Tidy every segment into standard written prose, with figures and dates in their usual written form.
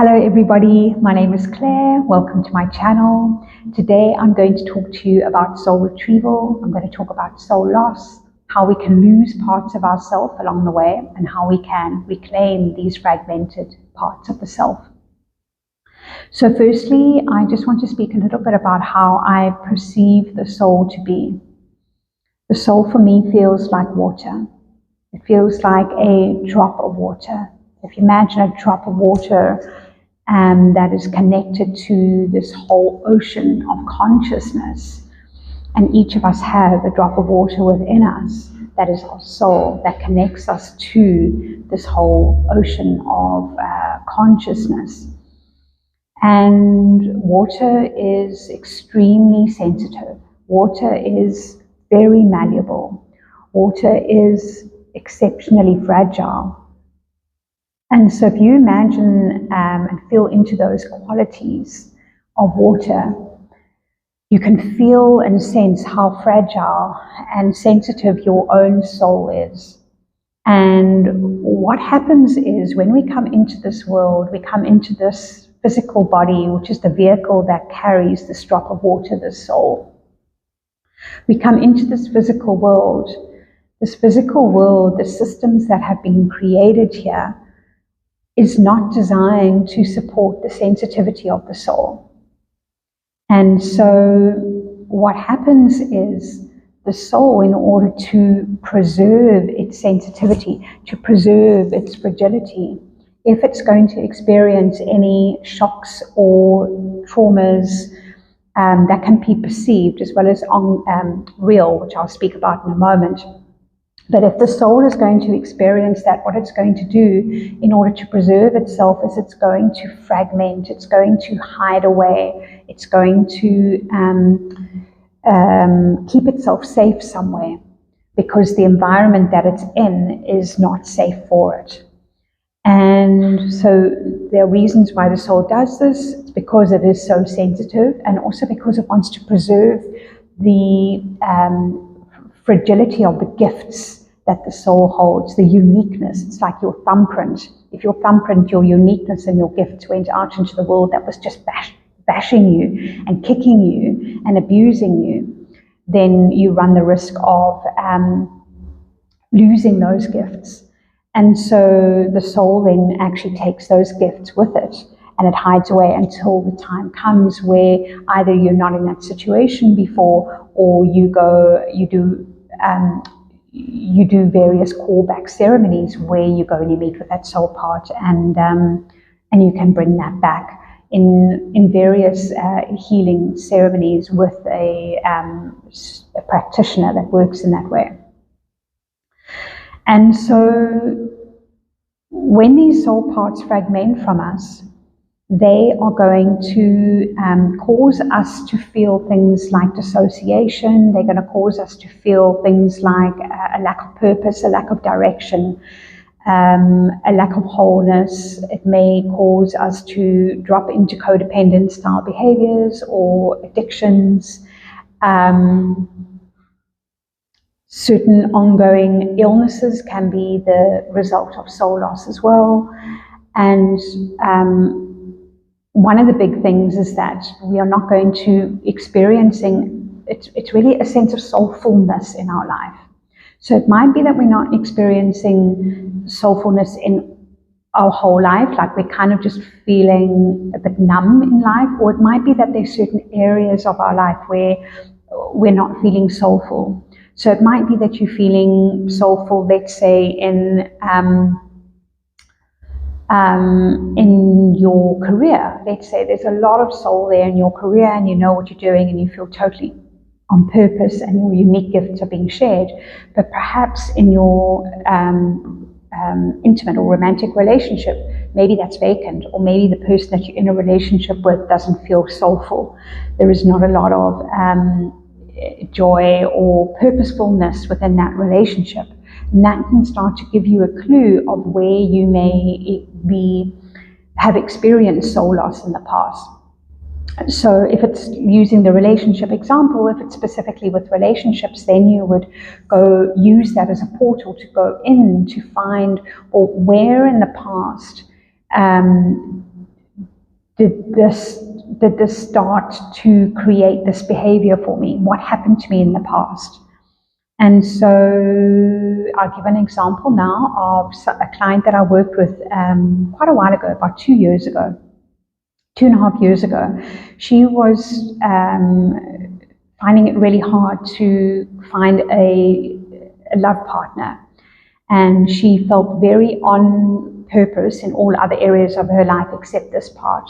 Hello everybody, my name is Claire. Welcome to my channel. Today I'm going to talk to you about soul retrieval. I'm going to talk about soul loss, how we can lose parts of ourself along the way, and how we can reclaim these fragmented parts of the self. So firstly, I just want to speak a little bit about how I perceive the soul to be. The soul for me feels like water. It feels like a drop of water. If you imagine a drop of water that is connected to this whole ocean of consciousness, and each of us have a drop of water within us, that is our soul, that connects us to this whole ocean of consciousness. And water is extremely sensitive. Water is very malleable. Water is exceptionally fragile. And so if you imagine and feel into those qualities of water, you can feel and sense how fragile and sensitive your own soul is. And what happens is when we come into this world, we come into this physical body, which is the vehicle that carries this drop of water, this soul. We come into this physical world. This physical world, the systems that have been created here, is not designed to support the sensitivity of the soul. And so what happens is the soul, in order to preserve its sensitivity, to preserve its fragility, if it's going to experience any shocks or traumas that can be perceived as well as real, which I'll speak about in a moment. But if the soul is going to experience that, what it's going to do in order to preserve itself is it's going to fragment, it's going to hide away, it's going to keep itself safe somewhere because the environment that it's in is not safe for it. And so there are reasons why the soul does this. It's because it is so sensitive, and also because it wants to preserve the fragility of the gifts that the soul holds, the uniqueness. It's like your thumbprint. If your thumbprint, your uniqueness and your gifts went out into the world that was just bashing you and kicking you and abusing you, then you run the risk of losing those gifts. And so the soul then actually takes those gifts with it, and it hides away until the time comes where either you're not in that situation before, or you do various callback ceremonies where you go and you meet with that soul part, and you can bring that back in various healing ceremonies with a practitioner that works in that way. And so when these soul parts fragment from us, they are going to cause us to feel things like dissociation. They're going to cause us to feel things like a lack of purpose, a lack of direction, a lack of wholeness. It may cause us to drop into codependent style behaviors or addictions. Certain ongoing illnesses can be the result of soul loss as well. And one of the big things is that we are not going to experiencing, it's really a sense of soulfulness in our life. So it might be that we're not experiencing soulfulness in our whole life, like we're kind of just feeling a bit numb in life, or it might be that there's certain areas of our life where we're not feeling soulful. So it might be that you're feeling soulful, let's say, in your career. Let's say there's a lot of soul there in your career, and you know what you're doing, and you feel totally on purpose, and your unique gifts are being shared. But perhaps in your intimate or romantic relationship, maybe that's vacant, or maybe the person that you're in a relationship with doesn't feel soulful. There is not a lot of joy or purposefulness within that relationship. And that can start to give you a clue of where you may have experienced soul loss in the past. So if it's using the relationship example, if it's specifically with relationships, then you would go use that as a portal to go in to find, or where in the past did this start to create this behavior for me? What happened to me in the past? And so I'll give an example now of a client that I worked with quite a while ago, about 2 years ago, 2.5 years ago. She was finding it really hard to find a love partner. And she felt very on purpose in all other areas of her life except this part.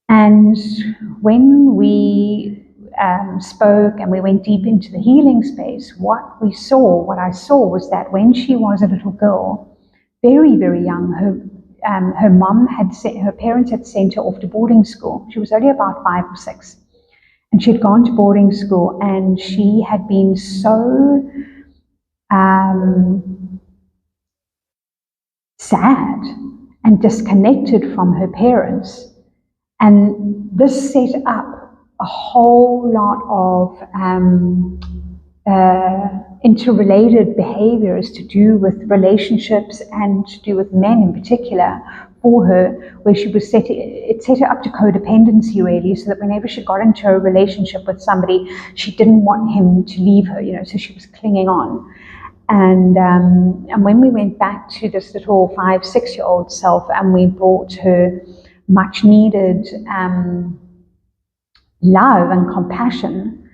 And when we spoke and we went deep into the healing space, what I saw was that when she was a little girl, very, very young, her parents had sent her off to boarding school. She was only about 5 or 6. And she had gone to boarding school, and she had been so sad and disconnected from her parents. And this set up a whole lot of interrelated behaviors to do with relationships and to do with men in particular for her, where she was set her up to codependency, really, so that whenever she got into a relationship with somebody, she didn't want him to leave her, so she was clinging on. And when we went back to this little 5, 6-year-old self, and we brought her much needed love and compassion,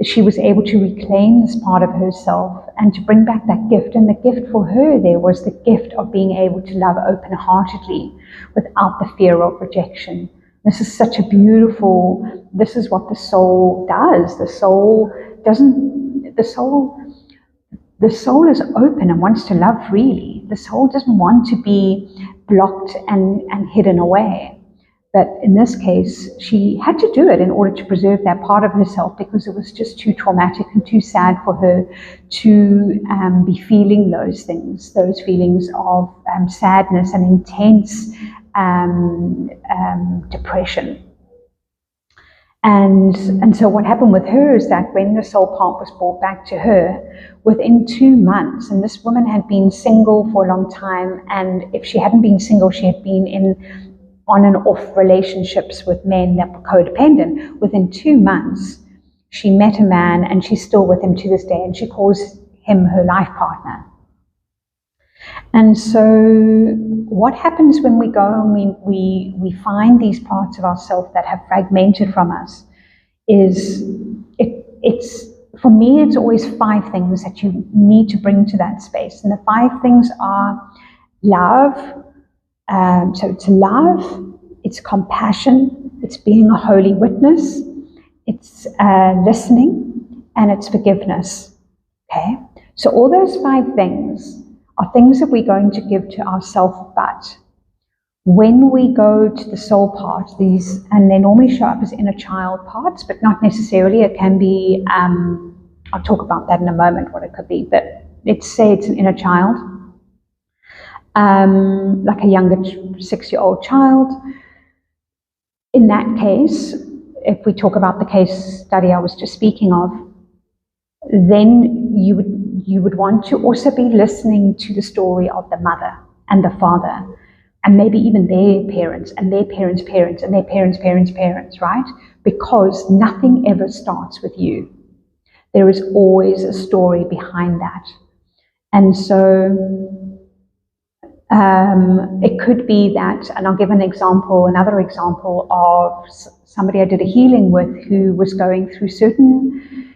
she was able to reclaim this part of herself and to bring back that gift. And the gift for her there was the gift of being able to love open-heartedly without the fear of rejection. This is such a beautiful, this is what the soul does. The soul is open and wants to love freely. The soul doesn't want to be blocked and hidden away. But in this case, she had to do it in order to preserve that part of herself, because it was just too traumatic and too sad for her to be feeling those things, those feelings of sadness and intense depression. And so what happened with her is that when the soul part was brought back to her, within 2 months, and this woman had been single for a long time, and if she hadn't been single, she had been in on and off relationships with men that were codependent. Within 2 months, she met a man, and she's still with him to this day, and she calls him her life partner. And so what happens when we go and we find these parts of ourselves that have fragmented from us is, it's for me, it's always 5 things that you need to bring to that space. And the 5 things are love. So it's love, it's compassion, it's being a holy witness, it's listening, and it's forgiveness. Okay? So all those 5 things are things that we're going to give to ourselves, but when we go to the soul part, and they normally show up as inner child parts, but not necessarily. It can be, I'll talk about that in a moment, what it could be, but let's say it's an inner child. Like a younger 6-year-old child. In that case, if we talk about the case study I was just speaking of, then you would want to also be listening to the story of the mother and the father, and maybe even their parents and their parents' parents and their parents' parents' parents, right? Because nothing ever starts with you. There is always a story behind that. And so it could be that, and I'll give another example of somebody I did a healing with who was going through certain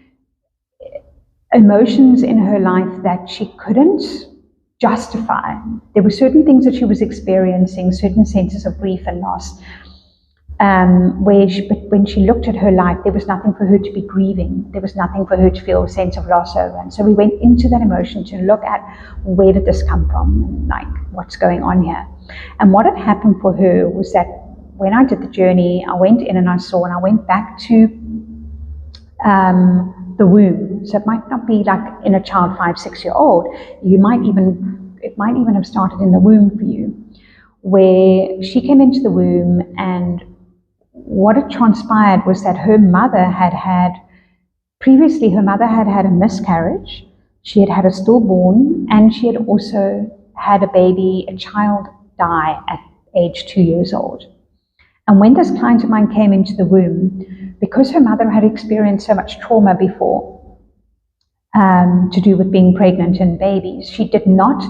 emotions in her life that she couldn't justify. There were certain things that she was experiencing, certain senses of grief and loss, but when she looked at her life, there was nothing for her to be grieving. There was nothing for her to feel a sense of loss over. And so we went into that emotion to look at, where did this come from, and like, what's going on here. And what had happened for her was that when I did the journey, I went in and I went back to the womb. So it might not be like in a child 5, 6-year-old. It might even have started in the womb for you, where she came into the womb, and what had transpired was that her mother had had a miscarriage, she had had a stillborn, and she had also had a child die at age 2 years old. And when this client of mine came into the womb, because her mother had experienced so much trauma before, to do with being pregnant and babies, she did not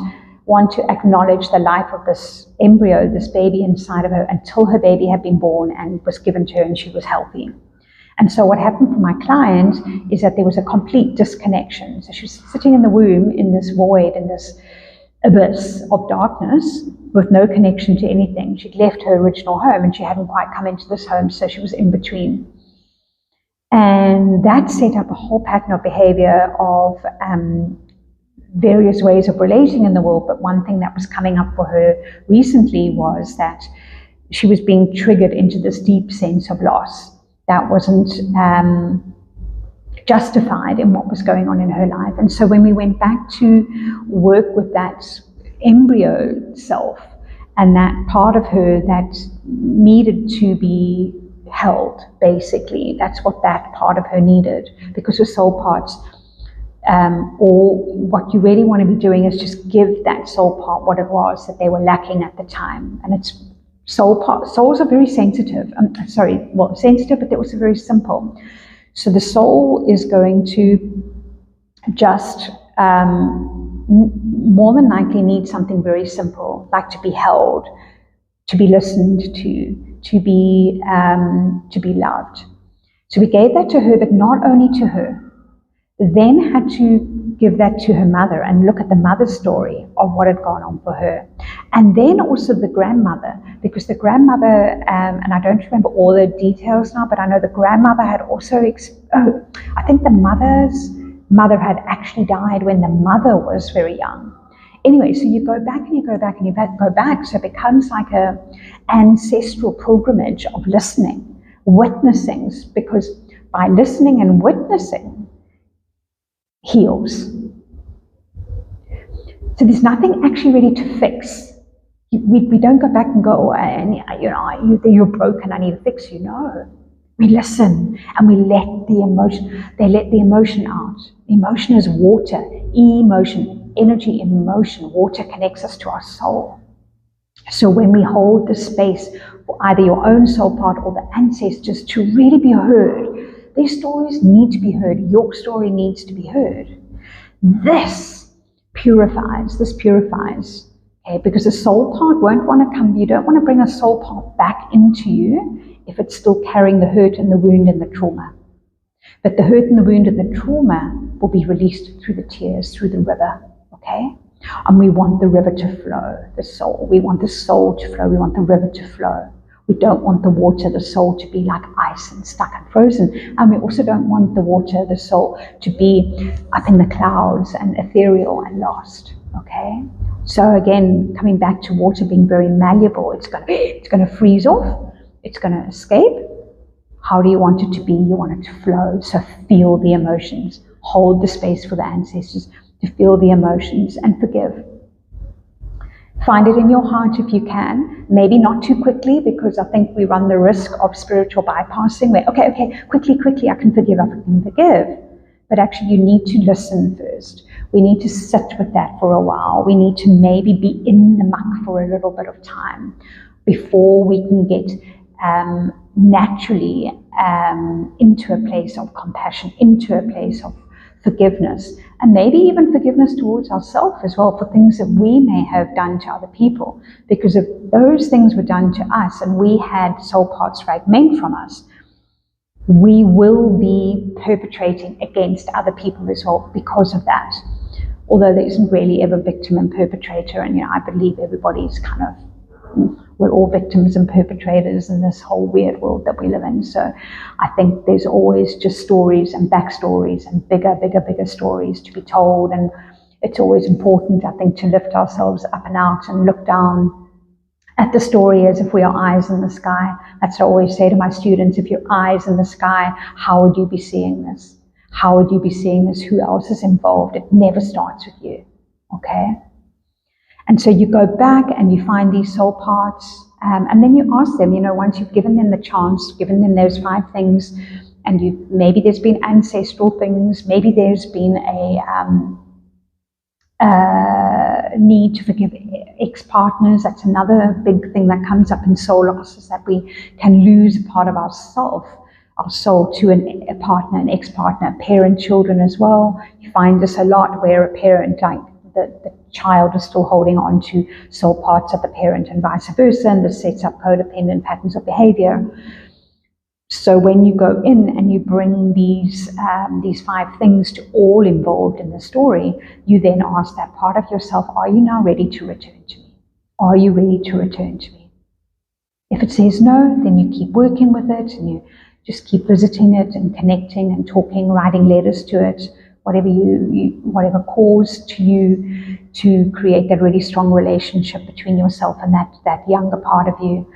want to acknowledge the life of this embryo, this baby inside of her, until her baby had been born and was given to her and she was healthy. And so what happened for my client is that there was a complete disconnection. So she was sitting in the womb in this void, in this abyss of darkness with no connection to anything. She'd left her original home and she hadn't quite come into this home, so she was in between. And that set up a whole pattern of behavior of various ways of relating in the world. But one thing that was coming up for her recently was that she was being triggered into this deep sense of loss that wasn't justified in what was going on in her life. And so when we went back to work with that embryo self and that part of her that needed to be held, basically, that's what that part of her needed, because her soul parts, or what you really want to be doing is just give that soul part what it was that they were lacking at the time. And it's souls are very sensitive. Sensitive, but they're also very simple. So the soul is going to just more than likely need something very simple, like to be held, to be listened to be loved. So we gave that to her, but not only to her. Then had to give that to her mother and look at the mother's story of what had gone on for her. And then also the grandmother, because the grandmother, and I don't remember all the details now, but I know the grandmother had also, I think the mother's mother had actually died when the mother was very young. Anyway, so you go back and you go back and you go back, so it becomes like a ancestral pilgrimage of listening, witnessing, because by listening and witnessing heals. So there's nothing actually ready to fix. We don't go back and go, you're broken, I need to fix you. No. We listen and we let the emotion, they let the emotion out. Emotion is water, emotion, energy in motion. Water connects us to our soul. So when we hold the space for either your own soul part or the ancestors to really be heard, their stories need to be heard. Your story needs to be heard. This purifies, okay? Because the soul part won't want to come, you don't want to bring a soul part back into you if it's still carrying the hurt and the wound and the trauma. But the hurt and the wound and the trauma will be released through the tears, through the river, okay? And we want the river to flow, the soul. We want the soul to flow. We want the river to flow. We don't want the water, the soul, to be like ice and stuck and frozen. And we also don't want the water, the soul, to be up in the clouds and ethereal and lost, okay? So again, coming back to water being very malleable, it's going to freeze off. It's going to escape. How do you want it to be? You want it to flow. So feel the emotions. Hold the space for the ancestors to feel the emotions and forgive. Find it in your heart if you can. Maybe not too quickly, because I think we run the risk of spiritual bypassing where, okay, quickly, I can forgive. But actually you need to listen first. We need to sit with that for a while. We need to maybe be in the muck for a little bit of time before we can get naturally into a place of compassion, into a place of forgiveness, and maybe even forgiveness towards ourselves as well for things that we may have done to other people. Because if those things were done to us and we had soul parts fragment from us, we will be perpetrating against other people as well because of that. Although there isn't really ever victim and perpetrator, and I believe everybody's kind of, we're all victims and perpetrators in this whole weird world that we live in. So I think there's always just stories and backstories and bigger stories to be told. And it's always important, I think, to lift ourselves up and out and look down at the story as if we are eyes in the sky. That's what I always say to my students. If you're eyes in the sky, how would you be seeing this? How would you be seeing this? Who else is involved? It never starts with you, okay? And so you go back and you find these soul parts, and then you ask them, once you've given them the chance, given them those 5 things, and maybe there's been ancestral things, maybe there's been a need to forgive ex-partners, that's another big thing that comes up in soul loss, is that we can lose a part of our soul to a partner, an ex-partner, parent, children as well. You find this a lot where a parent, like the child, is still holding on to soul parts of the parent and vice versa, and this sets up codependent patterns of behavior. So when you go in and you bring these 5 things to all involved in the story, you then ask that part of yourself, are you now ready to return to me? Are you ready to return to me? If it says no, then you keep working with it, and you just keep visiting it and connecting and talking, writing letters to it, whatever calls to you to create that really strong relationship between yourself and that younger part of you,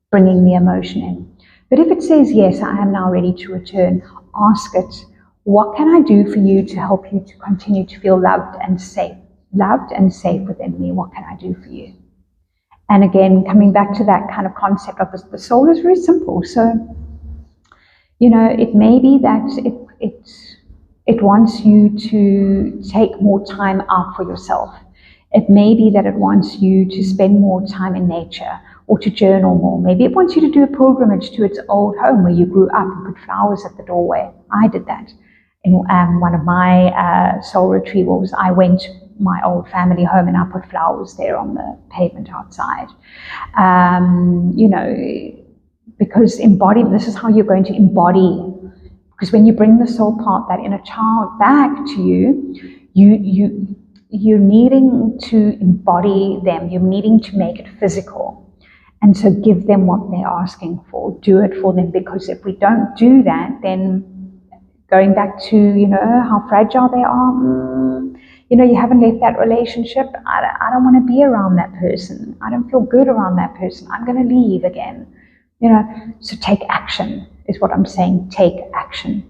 bringing the emotion in. But if it says, yes, I am now ready to return, ask it, what can I do for you to help you to continue to feel loved and safe within me? What can I do for you? And again, coming back to that kind of concept of the soul is very simple. So, it may be that it wants you to take more time out for yourself. It may be that it wants you to spend more time in nature, or to journal more. Maybe it wants you to do a pilgrimage to its old home where you grew up and put flowers at the doorway. I did that. In one of my soul retrievals, I went to my old family home and I put flowers there on the pavement outside. Because this is how you're going to embody. Because when you bring the soul part, that inner child, back to you're needing to embody them. You're needing to make it physical. And so give them what they're asking for. Do it for them, because if we don't do that, then going back to, how fragile they are, you haven't left that relationship. I don't want to be around that person. I don't feel good around that person. I'm going to leave again. So take action is what I'm saying. Take action.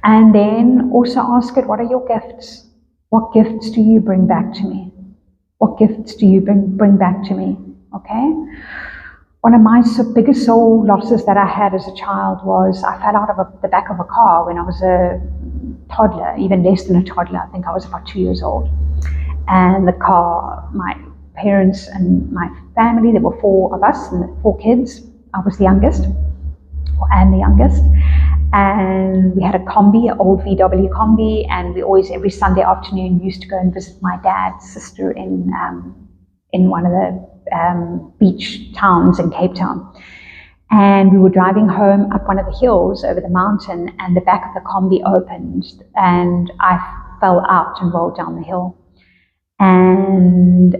And then also ask it, what are your gifts? What gifts do you bring back to me? What gifts do you bring back to me? Okay? One of my biggest soul losses that I had as a child was I fell out of the back of a car when I was a toddler, even less than a toddler. I think I was about 2 years old. And the car, my parents and my family, there were 4 of us and 4 kids. I was the youngest, and the youngest. And we had a combi, an old VW combi, and we always, every Sunday afternoon, used to go and visit my dad's sister in one of the beach towns in Cape Town. And we were driving home up one of the hills over the mountain, and the back of the combi opened, and I fell out and rolled down the hill. And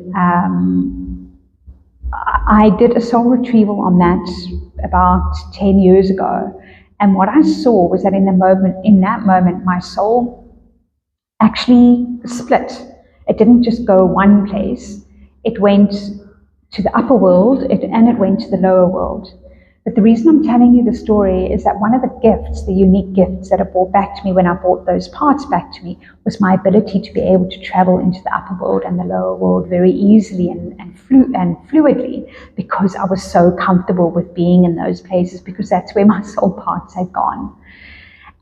I did a soul retrieval on that about 10 years ago. And what I saw was that in that moment, my soul actually split. It didn't just go one place. It went to the upper world and it went to the lower world. But the reason I'm telling you the story is that one of the gifts, the unique gifts that are brought back to me when I brought those parts back to me, was my ability to be able to travel into the upper world and the lower world very easily and fluidly, because I was so comfortable with being in those places, because that's where my soul parts had gone.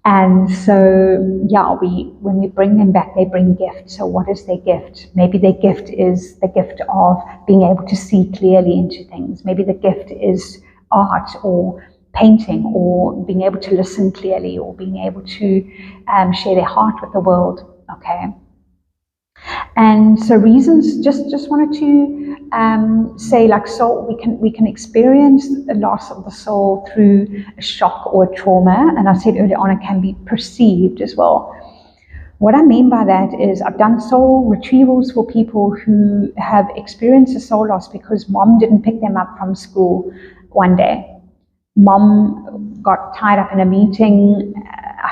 And so, yeah, when we bring them back, they bring gifts. So what is their gift? Maybe their gift is the gift of being able to see clearly into things. Maybe the gift is art or painting, or being able to listen clearly, or being able to share their heart with the world. Okay. And so reasons, just wanted to say, like, soul, we can experience the loss of the soul through a shock or a trauma. And I said earlier on, it can be perceived as well. What I mean by that is I've done soul retrievals for people who have experienced a soul loss because mom didn't pick them up from school one day. Mom got tied up in a meeting.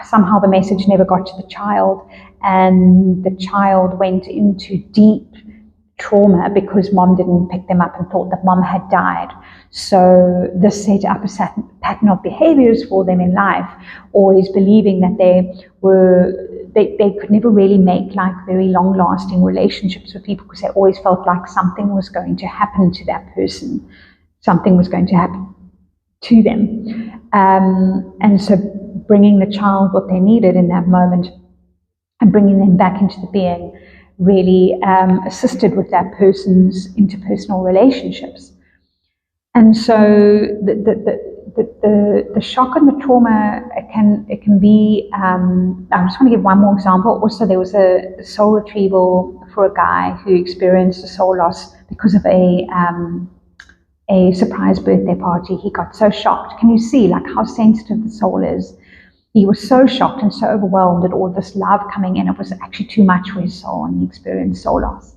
Somehow the message never got to the child, and the child went into deep trauma because mom didn't pick them up and thought that mom had died. So this set up a pattern of behaviors for them in life, always believing that they could never really make like very long-lasting relationships with people, because they always felt like something was going to happen to that person. Something was going to happen to them. And so bringing the child what they needed in that moment and bringing them back into the being really assisted with that person's interpersonal relationships. And so the shock and the trauma, it can be, I just want to give one more example. Also, there was a soul retrieval for a guy who experienced a soul loss because of a surprise birthday party. He got so shocked. Can you see like how sensitive the soul is? He was so shocked and so overwhelmed at all this love coming in. It was actually too much for his soul, and he experienced soul loss.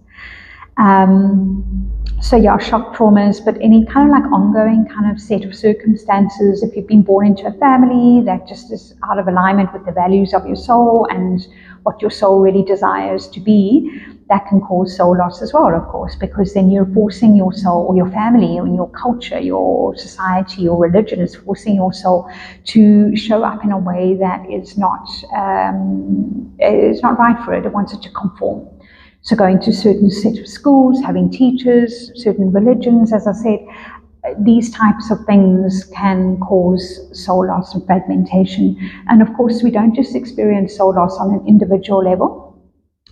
So yeah, shock traumas, but any kind of like ongoing kind of set of circumstances, if you've been born into a family that just is out of alignment with the values of your soul and what your soul really desires to be, that can cause soul loss as well, of course, because then you're forcing your soul, or your family, or your culture, your society, your religion is forcing your soul to show up in a way that is not right for it. It wants it to conform. So going to certain set of schools, having teachers, certain religions, as I said, these types of things can cause soul loss and fragmentation. And of course, we don't just experience soul loss on an individual level.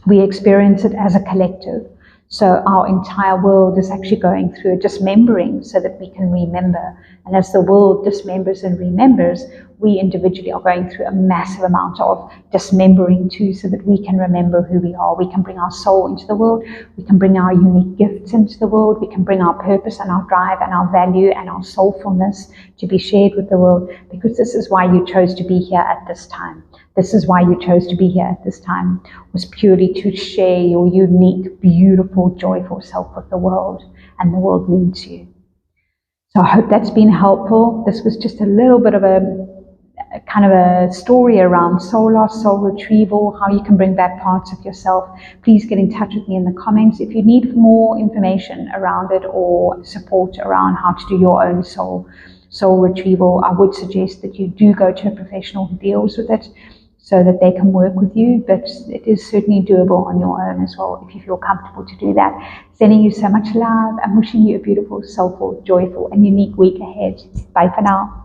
We experience it as a collective. So our entire world is actually going through a dismembering so that we can remember. And as the world dismembers and remembers, we individually are going through a massive amount of dismembering too, so that we can remember who we are. We can bring our soul into the world. We can bring our unique gifts into the world. We can bring our purpose and our drive and our value and our soulfulness to be shared with the world, because this is why you chose to be here at this time. This is why you chose to be here at this time, was purely to share your unique, beautiful, joyful self with the world, and the world needs you. So I hope that's been helpful. This was just a little bit of a kind of a story around soul loss, soul retrieval, how you can bring back parts of yourself. Please get in touch with me in the comments. If you need more information around it or support around how to do your own soul retrieval, I would suggest that you do go to a professional who deals with it, so that they can work with you, but it is certainly doable on your own as well, if you feel comfortable to do that. Sending you so much love and wishing you a beautiful, soulful, joyful, and unique week ahead. Bye for now.